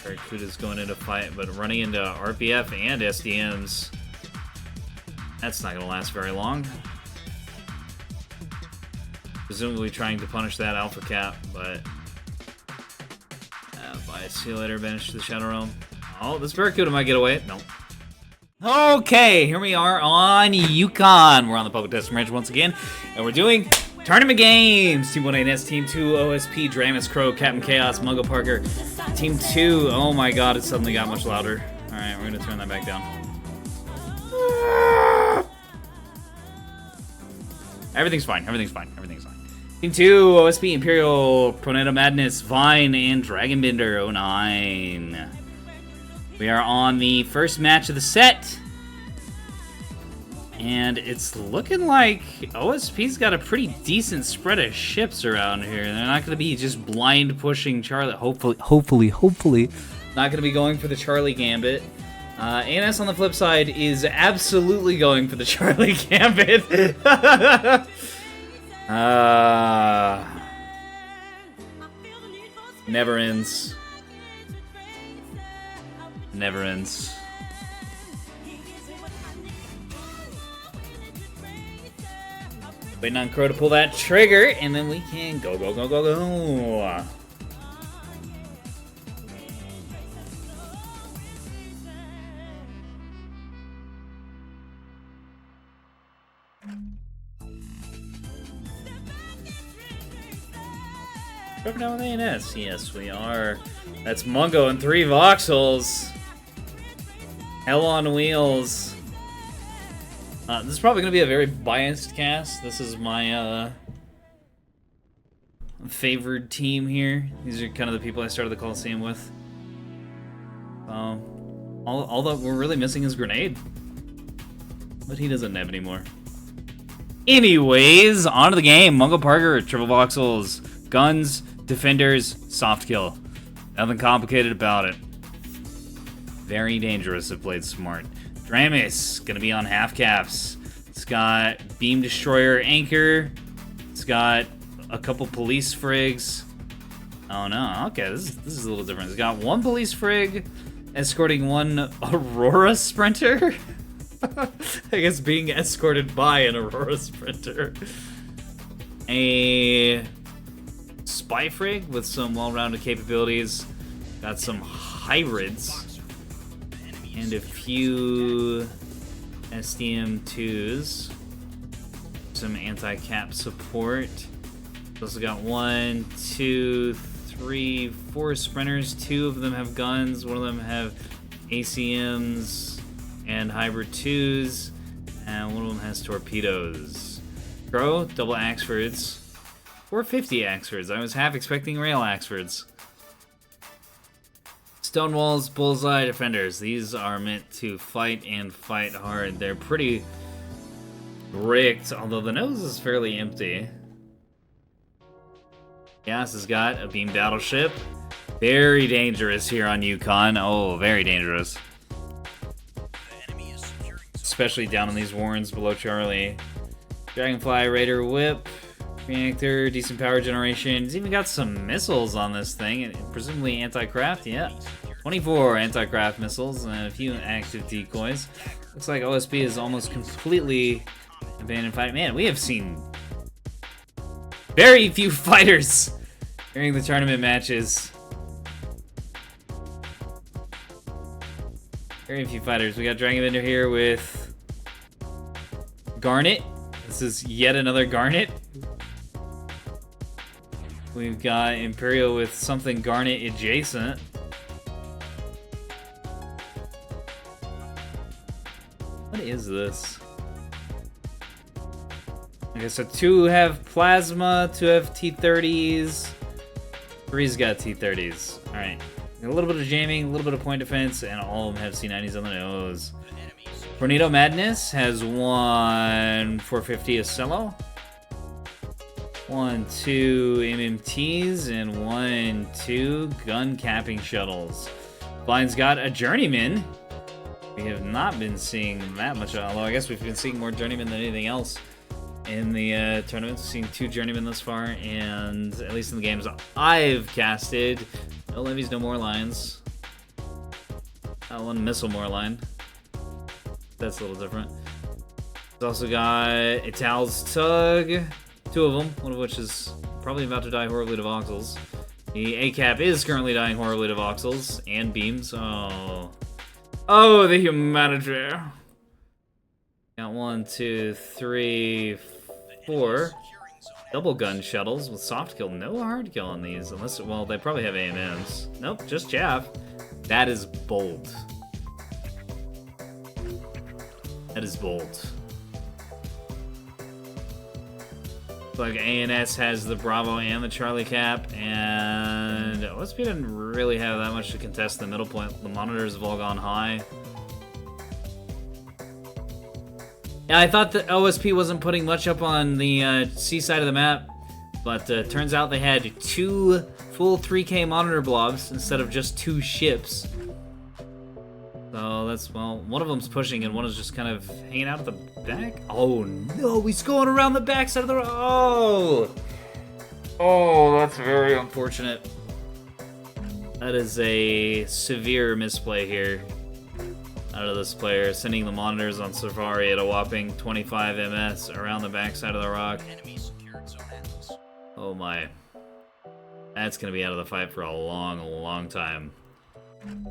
Barracuda's going into fight, but running into RPF and SDMs. That's not going to last very long. Presumably trying to punish that Alpha Cap, but... bye. See you later, banish to the Shadow Realm. Oh, this Barracuda might get away. No. Okay, here we are on Yukon. We're on the public testing range once again, and we're doing tournament games. Team 1ANS, Team 2, OSP, Dramus, Crow, Captain Chaos, MungoParker. Team 2, oh my god, it suddenly got much louder. Alright, we're gonna turn that back down. Everything's fine, everything's fine, everything's fine. Team 2, OSP, Imperial, Proneto Madness, Vine, and Dragonbender 09. We are on the first match of the set. And it's looking like OSP's got a pretty decent spread of ships around here. They're not going to be just blind pushing Charlie. Hopefully. Not going to be going for the Charlie Gambit. ANS on the flip side is absolutely going for the Charlie Gambit. Never ends. Never ends. Waiting on Crow to pull that trigger, and then we can go. Dropping down with ANS. Yes, we are. That's Mungo and 3 voxels. Hell on wheels. This is probably going to be a very biased cast. This is my favored team here. These are kind of the people I started the Coliseum with. All that we're really missing is Grenade. But he doesn't neb anymore. Anyways, on to the game. MungoParker, triple voxels, guns, defenders, soft kill. Nothing complicated about it. Very dangerous if played smart. Dramus, gonna be on half caps. It's got Beam Destroyer Anchor. It's got a couple police frigs. Oh no, okay, this is a little different. It's got 1 police frig escorting 1 Aurora Sprinter. I guess being escorted by an Aurora Sprinter. A Spy Frig with some well-rounded capabilities. Got some hybrids. And a few SDM2s. Some anti-cap support. Also got 1, 2, 3, 4 sprinters. 2 of them have guns. 1 of them have ACMs and hybrid 2s. And 1 of them has torpedoes. Crow, double Axfords. 450 Axfords. I was half expecting rail Axfords. Stonewalls, Bullseye, Defenders. These are meant to fight and fight hard. They're pretty rigged, although the nose is fairly empty. Gas has got a beam battleship. Very dangerous here on Yukon. Oh, very dangerous. Especially down in these warrens below Charlie. Dragonfly, Raider, Whip. Reactor, decent power generation. It's even got some missiles on this thing. Presumably anti-craft, yeah. 24 anti-craft missiles and a few active decoys. Looks like OSP is almost completely abandoned fight. Man, we have seen very few fighters during the tournament matches. Very few fighters. We got Dragonbender here with Garnet. This is yet another Garnet. We've got Imperial with something Garnet adjacent. What is this? Okay, so 2 have Plasma, 2 have T-30s. 3's got T-30s. Alright. A little bit of jamming, a little bit of point defense, and all of them have C-90s on the nose. Proneto Madness has 1 450 Ocello. 1, 2 MMTs, and 1, 2 gun capping shuttles. Blind's got a Journeyman. We have not been seeing that much, although I guess we've been seeing more Journeyman than anything else in the tournament. We've seen 2 Journeymen thus far, and at least in the games I've casted, no levies, no more lines. One missile more line. That's a little different. It's also got Ital's Tug. 2 of them, one of which is probably about to die horribly to voxels. The A-Cap is currently dying horribly to voxels and beams. Oh. Oh, the humanity. Got 1, 2, 3, 4. Double gun shuttles with soft kill. No hard kill on these. Unless, well, they probably have AMMs. Nope, just chaff. That is bold. That is bold. Like ANS has the Bravo and the Charlie Cap, and OSP didn't really have that much to contest the middle point. The monitors have all gone high. Yeah, I thought that OSP wasn't putting much up on the C side of the map, but turns out they had 2 full 3K monitor blobs instead of just 2 ships. So that's, well, one of them's pushing and one is just kind of hanging out at the back. Oh no, he's going around the back side of the road. Oh! Oh, that's very unfortunate. That is a severe misplay here out of this player, sending the monitors on Safari at a whopping 25 ms around the backside of the rock. Oh my. That's gonna be out of the fight for a long, long time.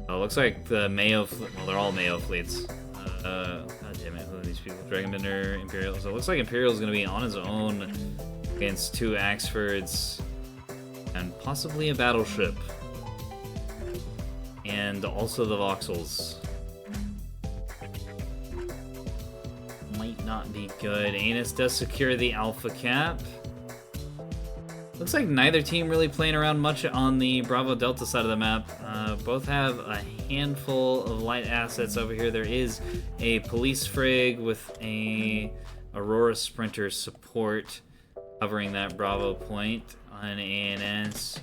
Oh, looks like the Mayo fleet, well, they're all Mayo fleets. God damn it, who are these people? Dragonbender, Imperial. So it looks like Imperial's gonna be on his own against 2 Axfords and possibly a battleship. And also the voxels. Might not be good. Anus does secure the Alpha Cap. Looks like neither team really playing around much on the Bravo Delta side of the map. Both have a handful of light assets over here. There is a police frig with a Aurora Sprinter support covering that Bravo point on ANS.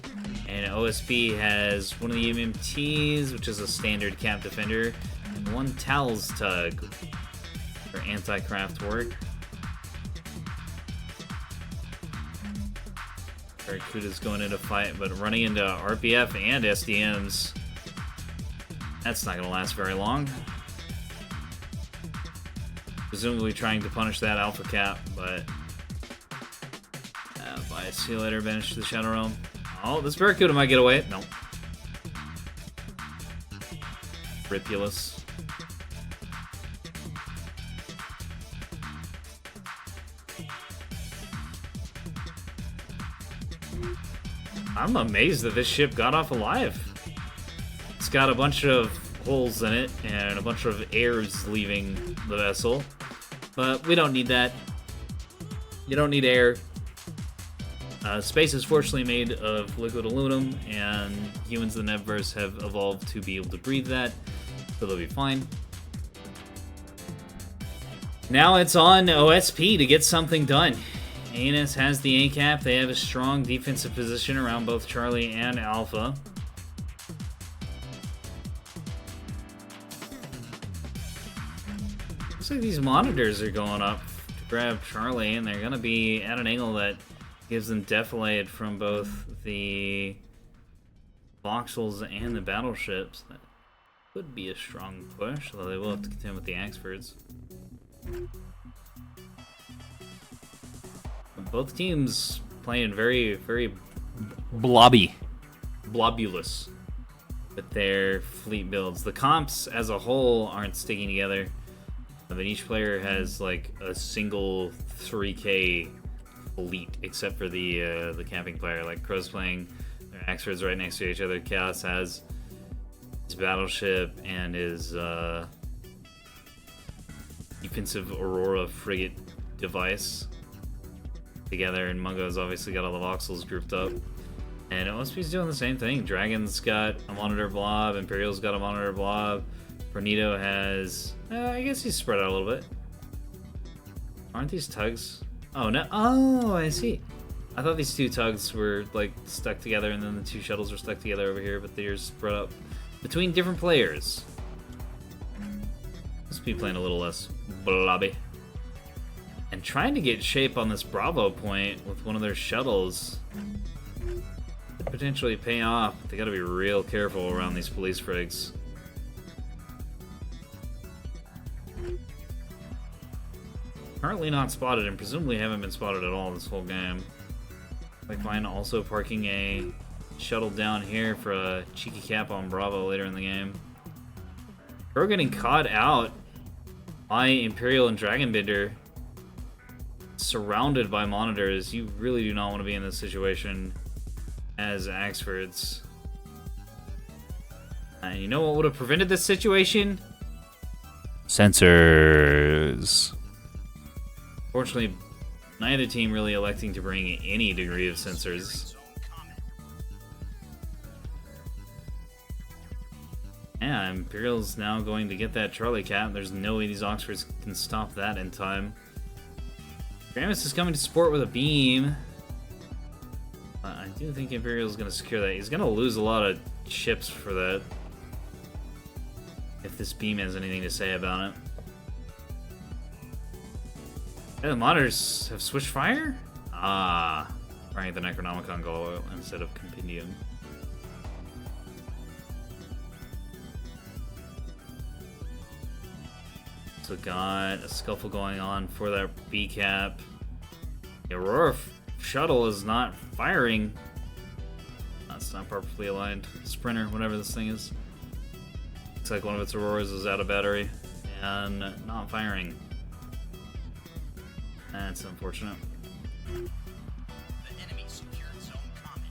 And OSP has one of the MMTs, which is a standard cap defender, and 1 Tal's Tug for anti-craft work. Barracuda's going into fight, but running into RPF and SDMs. That's not going to last very long. Presumably trying to punish that Alpha Cap, but... bye, see you later, banish to the Shadow Realm. Oh, this Barracuda might get away. No. Ripulous. I'm amazed that this ship got off alive. It's got a bunch of holes in it and a bunch of airs leaving the vessel, but we don't need that. You don't need air. Space is fortunately made of liquid aluminum, and humans in the Nebverse have evolved to be able to breathe that, so they'll be fine. Now it's on OSP to get something done. ANS has the A-Cap. They have a strong defensive position around both Charlie and Alpha. Looks like these monitors are going up to grab Charlie, and they're going to be at an angle that gives them defilade from both the voxels and the battleships. That could be a strong push, although they will have to contend with the Axfords. Both teams playing very, very blobulous with their fleet builds. The comps as a whole aren't sticking together, but each player has like a single 3K fleet, except for the camping player. Like Crow's playing their Axfords right next to each other. Chaos has his battleship and his defensive Aurora frigate device together, and Mungo's obviously got all the voxels grouped up. And OSP's doing the same thing. Dragon's got a monitor blob, Imperial's got a monitor blob, Tornado has... I guess he's spread out a little bit. Aren't these tugs? Oh, no. Oh, I see. I thought these 2 tugs were, like, stuck together, and then the 2 shuttles were stuck together over here, but they're spread up between different players. OSP playing a little less blobby. And trying to get shape on this Bravo point with one of their shuttles could potentially pay off. They gotta be real careful around these police frigs. Currently not spotted, and presumably haven't been spotted at all this whole game. Like fine, also parking a shuttle down here for a cheeky cap on Bravo later in the game. We're getting caught out by Imperial and Dragonbender, surrounded by monitors. You really do not want to be in this situation as Axfords. And you know what would have prevented this situation? Sensors. Fortunately, neither team really electing to bring any degree of sensors. Yeah, Imperial's now going to get that Charlie cap. There's no way these Oxfords can stop that in time. Gramus is coming to support with a beam. I do think Imperial's going to secure that. He's going to lose a lot of ships for that, if this beam has anything to say about it. Yeah, the monitors have switched fire? Ah, firing the Necronomicon goal instead of Compendium. So got a scuffle going on for that B cap. The Aurora shuttle is not firing. That's not properly aligned. Sprinter, whatever this thing is. Looks like one of its Auroras is out of battery and not firing. That's unfortunate. The enemy secured zone common.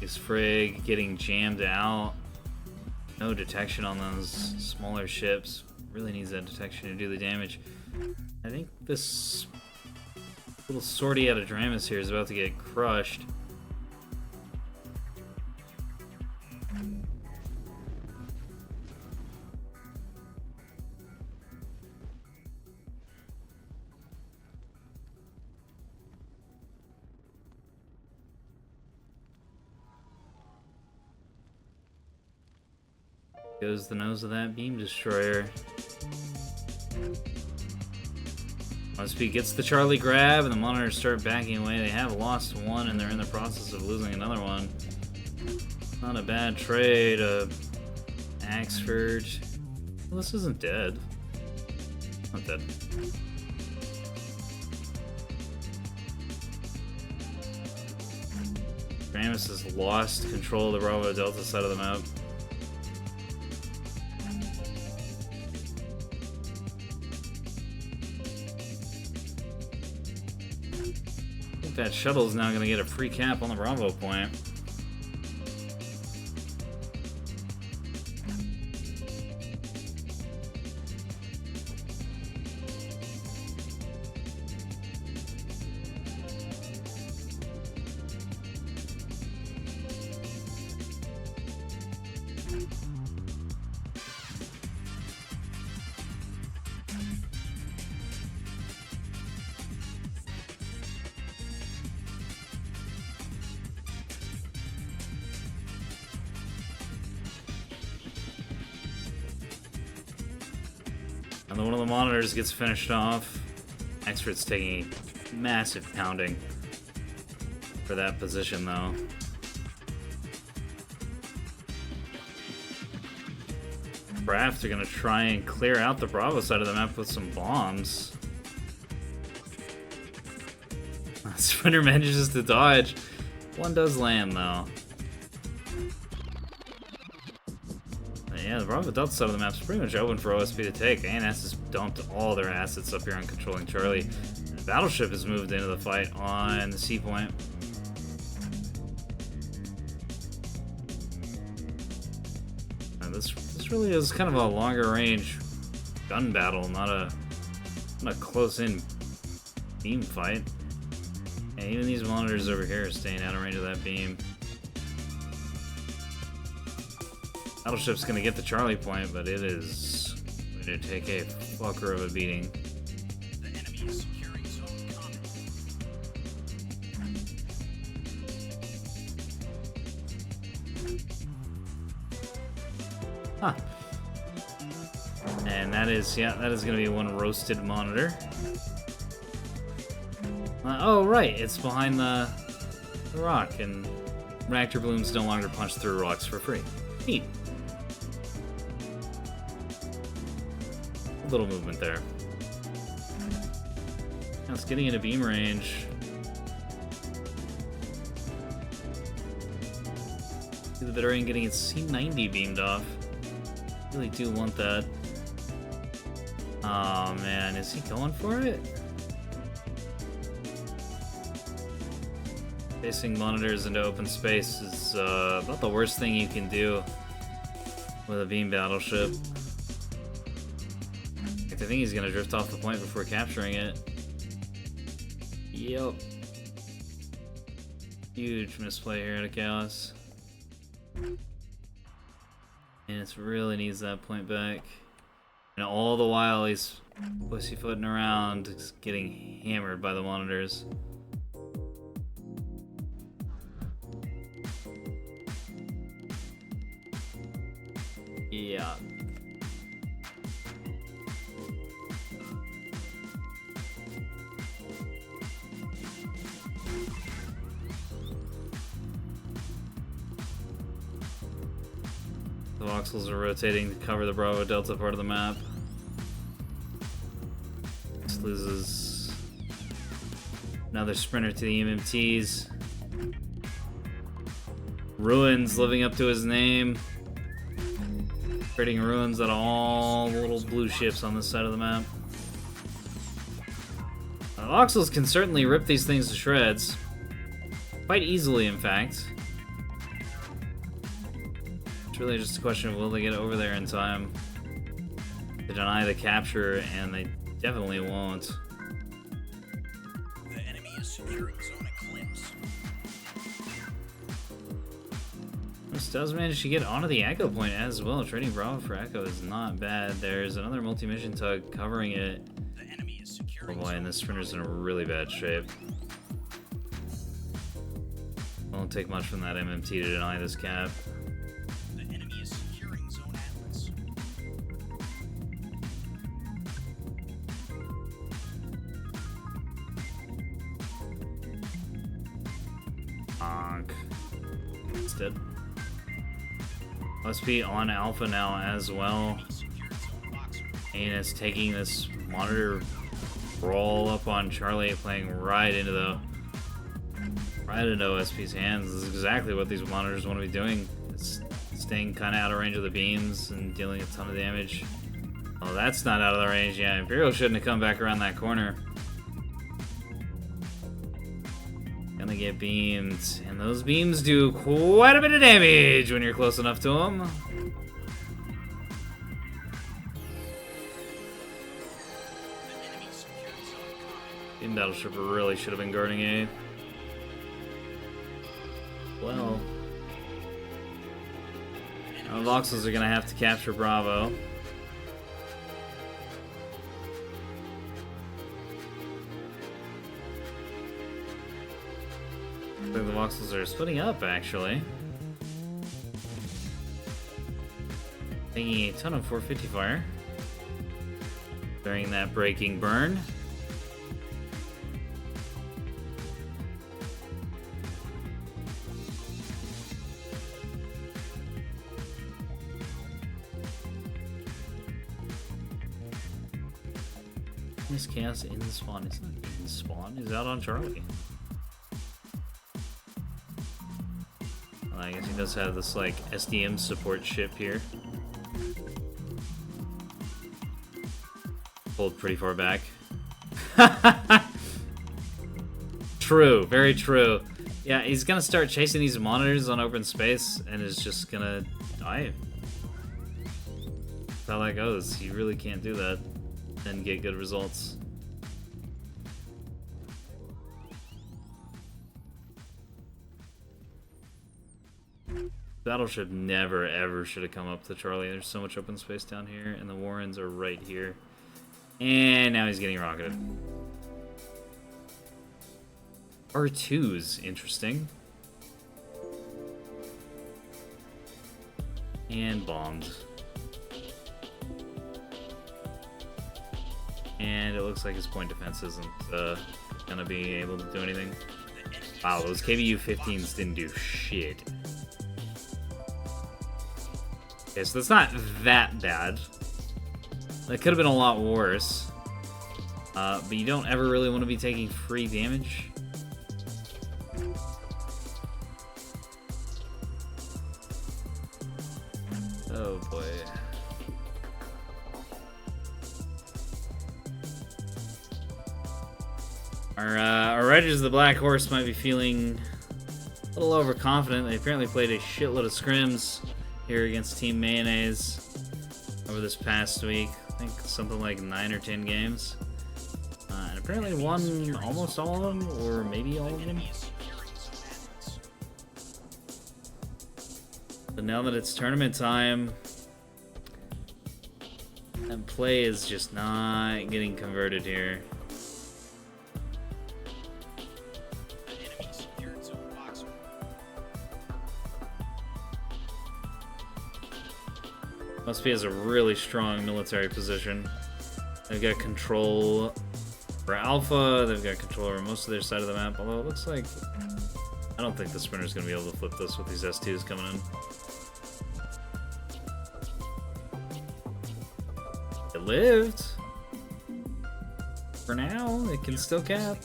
Is Frigg getting jammed out? No detection on those smaller ships. Really needs that detection to do the damage. I think this little sortie out of Dramus here is about to get crushed. Goes the nose of that beam destroyer. Speed gets the Charlie grab, and the monitors start backing away. They have lost one, and they're in the process of losing another one. Not a bad trade. Axford. Well, this isn't dead. Not dead. Gramus has lost control of the Bravo Delta side of the map. That shuttle is now going to get a free cap on the Bravo point. And then one of the monitors gets finished off. Expert's taking a massive pounding for that position, though. Craft are going to try and clear out the Bravo side of the map with some bombs. Sprinter manages to dodge. One does land, though. Yeah, the Bravo Delta side of the map's pretty much open for OSP to take. ANS has dumped all their assets up here on controlling Charlie. The battleship has moved into the fight on the C point. And this really is kind of a longer range gun battle, not a close-in beam fight. And even these monitors over here are staying out of range of that beam. Battleship's gonna get the Charlie point, but it is going to take a fucker of a beating. The enemy is securing zone common. Huh. And that is gonna be one roasted monitor. Oh right, it's behind the rock, and reactor blooms no longer punch through rocks for free. Neat. Little movement there. Now it's getting into beam range. See the Bitterrain getting its C90 beamed off. Really do want that. Oh man, is he going for it? Facing monitors into open space is about the worst thing you can do with a beam battleship. I think he's gonna drift off the point before capturing it. Yep. Huge misplay here at Chaos. And it really needs that point back. And all the while he's pussyfooting around, getting hammered by the monitors. Yeah. The voxels are rotating to cover the Bravo Delta part of the map. This loses another sprinter to the MMTs. Ruins living up to his name. Creating ruins out of all the little blue ships on this side of the map. Voxels can certainly rip these things to shreds. Quite easily, in fact. It's really just a question of will they get over there in time to deny the capture, and they definitely won't. The enemy is securing zone eclipse. This does manage to get onto the Echo point as well. Trading Bravo for Echo is not bad. There's another multi-mission tug covering it. The enemy is Oh securing boy, and this sprinter's in a really bad shape. Won't take much from that MMT to deny this cap. The enemy is securing zone Atlas. Honk. It's dead. SP on Alpha now as well. Secured zone Boxer. And it's taking this monitor roll up on Charlie, playing right into OSP's hands. This is exactly what these monitors want to be doing. It's staying kind of out of range of the beams and dealing a ton of damage. Oh, that's not out of the range. Yeah, Imperial shouldn't have come back around that corner. Gonna get beamed, and those beams do quite a bit of damage when you're close enough to them. The enemy secured zone Comet. Beam battleship really should have been guarding A. Well, our Voxels are gonna have to capture Bravo. I think the Voxels are splitting up, actually. Taking a ton of 450 fire during that breaking burn. Is Chaos in the spawn? He's not in the spawn. He's out on Charlie. Well, I guess he does have this, like, SDM support ship here. Pulled pretty far back. True, very true. Yeah, he's gonna start chasing these monitors on open space and is just gonna die. That's how that goes. You really can't do that and get good results. Battleship never ever should have come up to Charlie. There's so much open space down here, and the Warrens are right here. And now he's getting rocketed. R2's interesting. And bombed. And it looks like his point defense isn't gonna be able to do anything. Wow, those KBU-15s didn't do shit. Okay, so that's not that bad. That could have been a lot worse. But you don't ever really want to be taking free damage. Oh boy. Our Riders of the Black Horse might be feeling a little overconfident. They apparently played a shitload of scrims here against Team Mayonnaise over this past week. I think something like 9 or 10 games. And apparently won almost all of them, or maybe all of them. But now that it's tournament time, and play is just not getting converted here. Must be has a really strong military position. They've got control for Alpha, they've got control over most of their side of the map, although it looks like... I don't think the sprinter's going to be able to flip this with these S2s coming in. It lived. For now, it can still cap.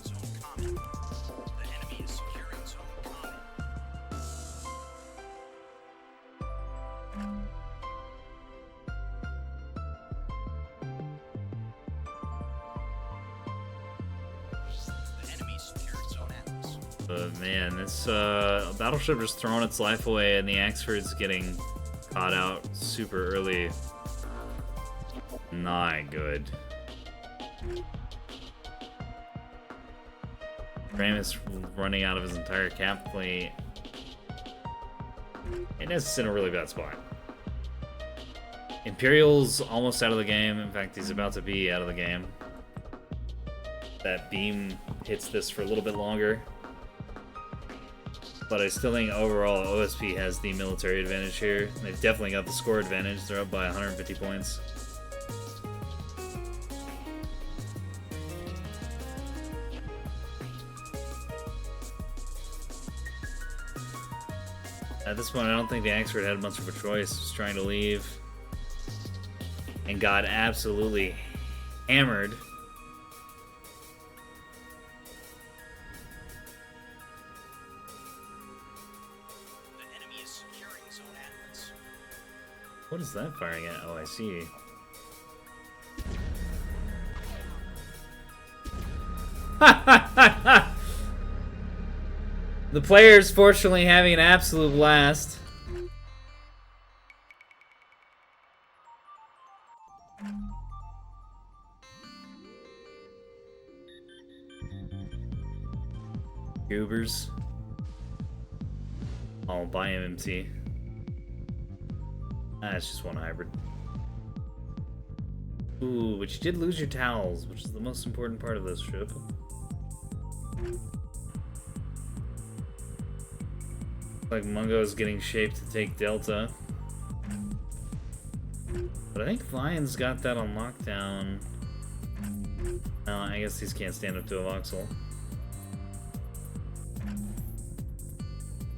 But man, this battleship just throwing its life away, and the Axford's getting caught out super early. Not good. Ramus running out of his entire cap plate. And it's in a really bad spot. Imperial's almost out of the game. In fact, he's about to be out of the game. That beam hits this for a little bit longer. But I still think overall OSP has the military advantage here. They've definitely got the score advantage. They're up by 150 points. At this point, I don't think the Axford had much of a choice. Just trying to leave. And got absolutely hammered. What is that firing at? Oh, I see. The players, fortunately, having an absolute blast. Goobers. I'll buy MMT. It's just one hybrid. Ooh, but you did lose your towels, which is the most important part of this ship. Like Mungo is getting shaped to take Delta. But I think Lion's got that on lockdown. No, I guess these can't stand up to a voxel.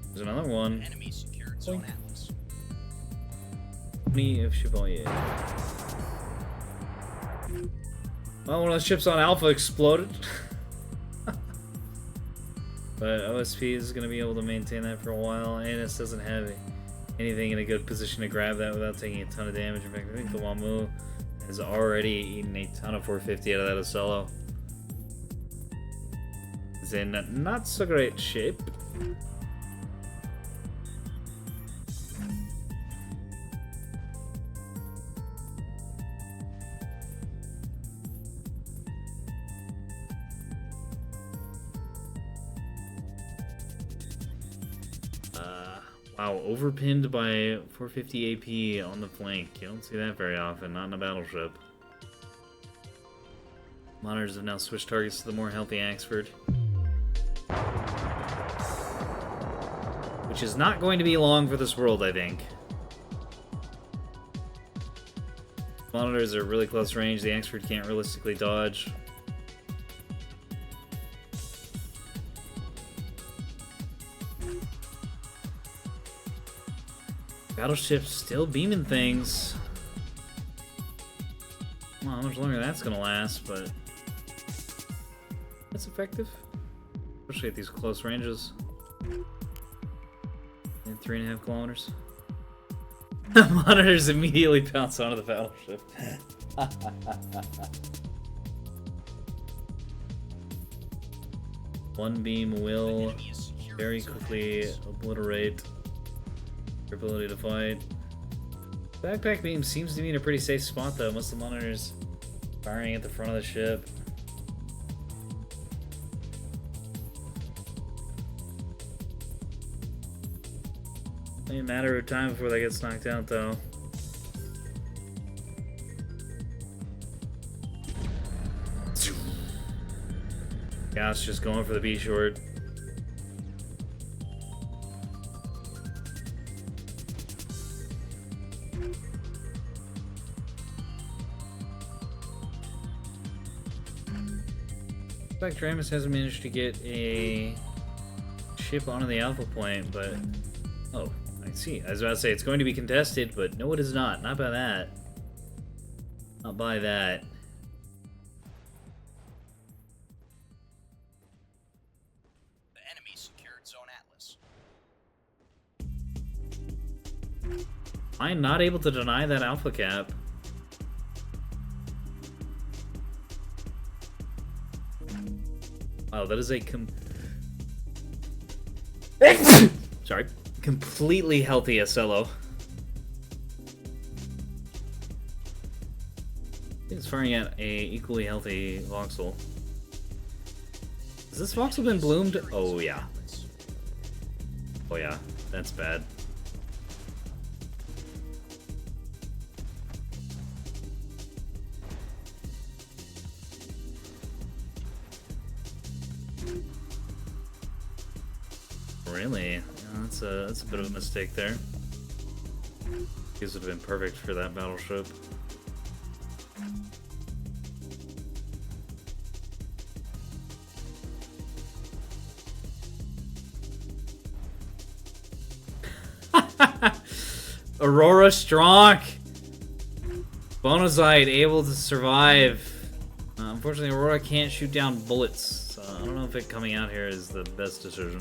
There's another one. Enemy secured zone Atlas. Me of Chevalier. Well, one of the ships on Alpha exploded. But OSP is going to be able to maintain that for a while. Annis doesn't have anything in a good position to grab that without taking a ton of damage. In fact, I think the Wamu has already eaten a ton of 450 out of that Ocello. It's in not so great shape. Wow, overpinned by 450 AP on the flank. You don't see that very often, not in a battleship. Monitors have now switched targets to the more healthy Axford. Which is not going to be long for this world, I think. Monitors are really close range, the Axford can't realistically dodge. Battleship's still beaming things. Well, how much longer that's gonna last, but That's effective. Especially at these close ranges. In 3.5 kilometers. Monitors immediately pounce onto the battleship. One beam will very quickly obliterate your ability to fight. Backpack beam seems to be in a pretty safe spot though. Most of the monitors firing at the front of the ship. Only a matter of time before that gets knocked out though. Yeah, it's just going for the B short. Like Dramus hasn't managed to get a ship onto the alpha point, but oh, I see. I was about to say it's going to be contested, but no, it is not. Not by that. Not by that. The enemy secured Zone Atlas. I'm not able to deny that alpha cap. Wow, that is a sorry, completely healthy Acello. It's firing at a equally healthy voxel. Has this voxel been bloomed? Oh yeah. Oh yeah, that's bad. Really? Yeah, that's a bit of a mistake there. These would have been perfect for that battleship. Aurora Strong! Bonazite able to survive. Unfortunately, Aurora can't shoot down bullets, so I don't know if it coming out here is the best decision.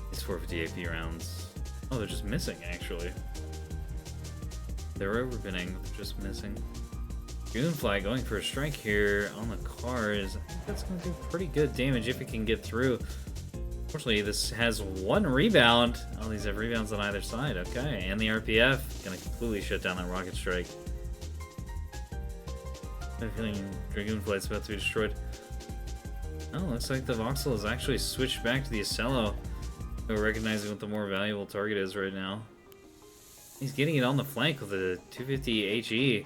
These 450 AP rounds. Oh, they're just missing, actually. They're overbinning, they're just missing. Goonfly going for a strike here on the cars. I think that's going to do pretty good damage if it can get through. Unfortunately, this has one rebound. Oh, these have rebounds on either side. Okay, and the RPF going to completely shut down that rocket strike. I have a feeling Dragoonflight's about to be destroyed. Oh, looks like the Voxel has actually switched back to the Acello. We're recognizing what the more valuable target is right now. He's getting it on the flank with a 250 HE,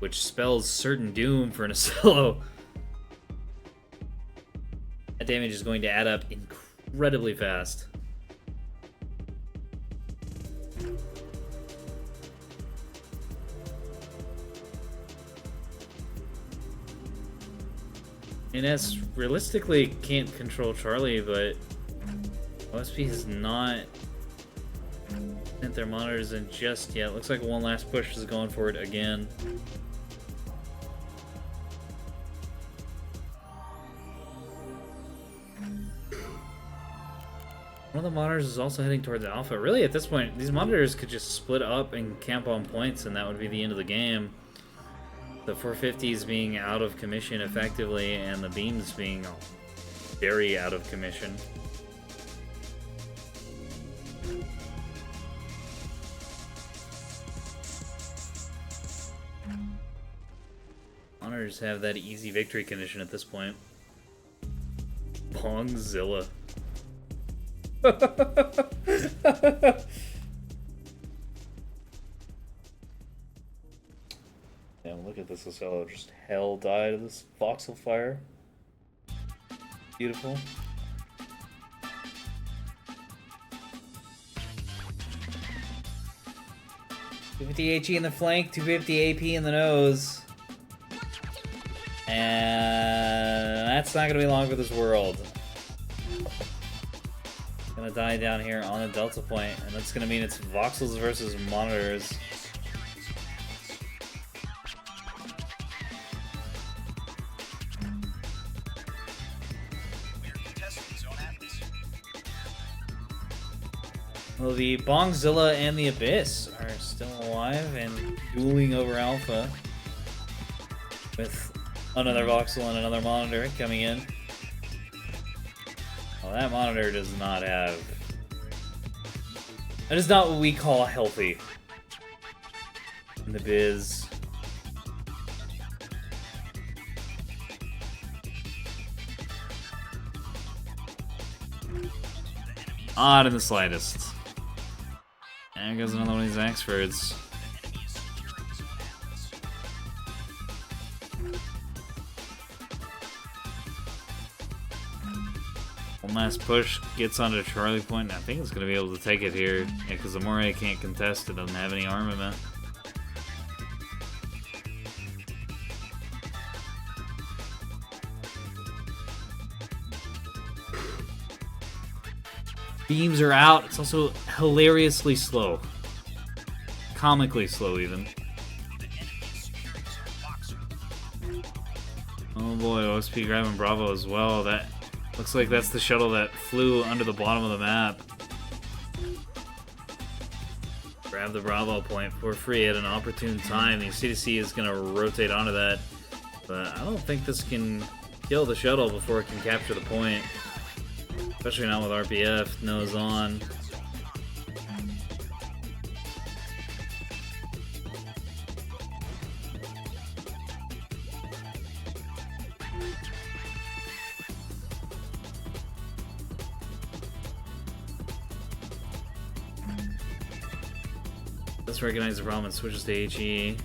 which spells certain doom for an Acello. That damage is going to add up incredibly fast. NS realistically can't control Charlie, but OSP has not sent their monitors in just yet. Looks like one last push is going for it again. One of the monitors is also heading towards Alpha. Really, at this point, these monitors could just split up and camp on points, and that would be the end of the game. The 450s being out of commission effectively, and the beams being very out of commission. Monitors have that easy victory condition at this point. Bongzilla. Damn, look at this Acello just hell died of this voxel fire. Beautiful. $250 HE in the flank, 250 AP in the nose. And that's not going to be long for this world. gonna die down here on the Delta Point, and that's gonna mean it's voxels versus monitors. Well, the Bongzilla and the Abyss are still alive and dueling over Alpha, with another voxel and another monitor coming in. Well, that monitor does not have... That is not what we call healthy in the biz. Not in the slightest. There goes another one of these Axfords. One last push gets onto Charlie Point, and I think it's going to be able to take it here. Yeah, because the Moray can't contest it, doesn't have any armament. Beams are out. It's also hilariously slow. Comically slow, even. Oh boy, OSP grabbing Bravo as well. That looks like that's the shuttle that flew under the bottom of the map. Grab the Bravo point for free at an opportune time. The C2C is going to rotate onto that. But I don't think this can kill the shuttle before it can capture the point. Especially not with RPF, nose on. Let's recognize the problem and switches to HE.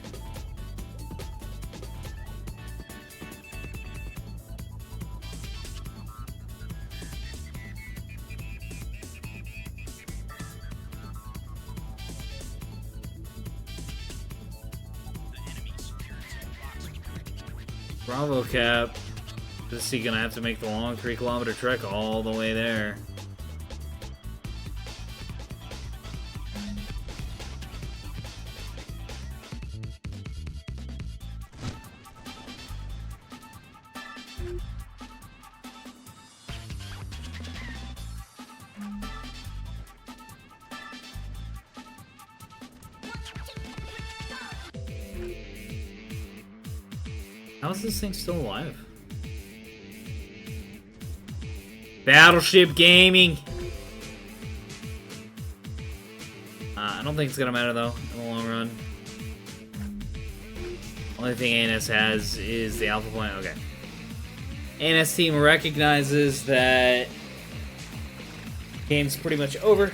Bravo cap. Is he gonna have to make the long 3-kilometer trek all the way there? How is this thing still alive? Battleship Gaming! I don't think it's gonna matter though, in the long run. Only thing ANS has is the Alpha Point. Okay. ANS team recognizes that game's pretty much over.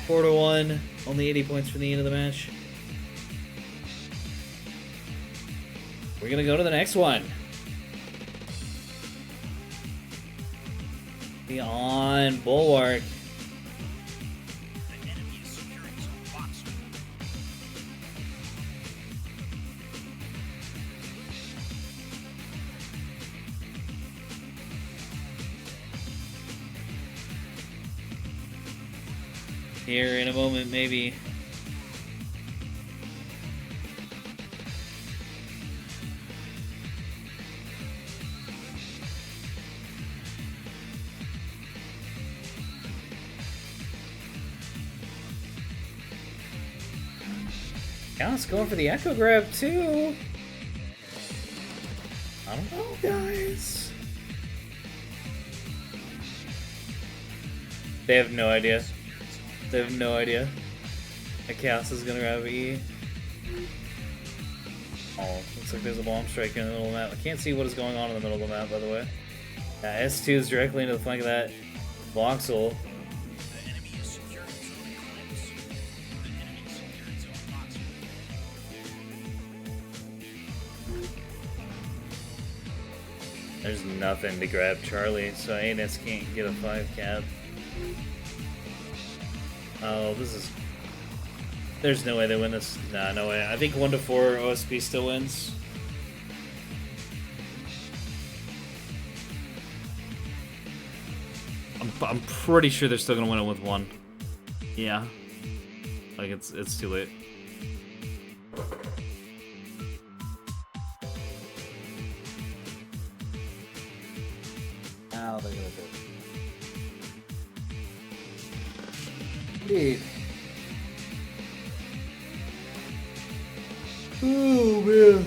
4-1, only 80 points for the end of the match. We're gonna go to the next one. Beyond Bulwark. Here in a moment, maybe. Gallant's going for the Echo Grab too. I don't know, guys. They have no idea. They have no idea. that Chaos is gonna grab E. Oh, looks like there's a bomb strike in the middle of the map. I can't see what is going on in the middle of the map, by the way. S2 is directly into the flank of that voxel. There's nothing to grab Charlie, so ANS can't get a 5 cap. Oh, this is... There's no way they win this. Nah, no way. I think 1-4 OSP still wins. But I'm pretty sure they're still gonna win it with 1. Yeah. Like, it's too late. Now they're gonna do it. Dude. Oh man.